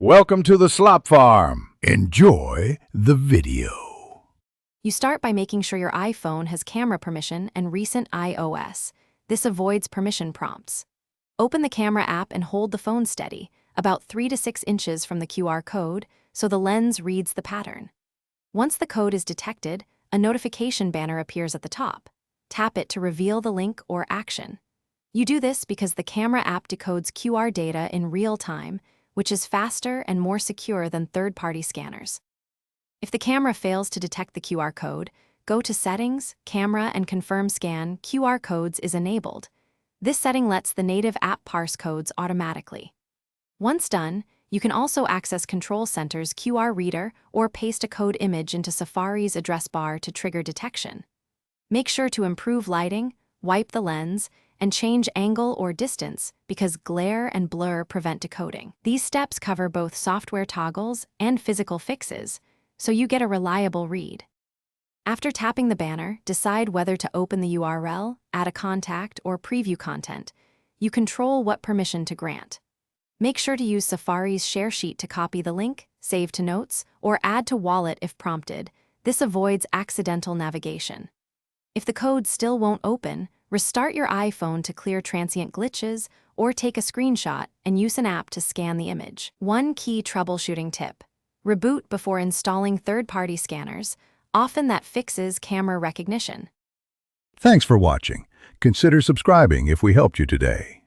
Welcome to the Slop Farm. Enjoy the video. You start by making sure your iPhone has camera permission and recent iOS. This avoids permission prompts. Open the camera app and hold the phone steady, about 3 to 6 inches from the QR code, so the lens reads the pattern. Once the code is detected, a notification banner appears at the top. Tap it to reveal the link or action. You do this because the camera app decodes QR data in real time, which is faster and more secure than third-party scanners. If the camera fails to detect the QR code, go to Settings, Camera, and Confirm Scan QR Codes is enabled. This setting lets the native app parse codes automatically. Once done, you can also access Control Center's QR reader or paste a code image into Safari's address bar to trigger detection. Make sure to improve lighting, wipe the lens, and change angle or distance because glare and blur prevent decoding. These steps cover both software toggles and physical fixes, so you get a reliable read. After tapping the banner, decide whether to open the URL, add a contact, or preview content. You control what permission to grant. Make sure to use Safari's share sheet to copy the link, save to notes, or add to wallet if prompted. This avoids accidental navigation. If the code still won't open, restart your iPhone to clear transient glitches or take a screenshot and use an app to scan the image. One key troubleshooting tip: reboot before installing third-party scanners. Often that fixes camera recognition. Thanks for watching. Consider subscribing if we helped you today.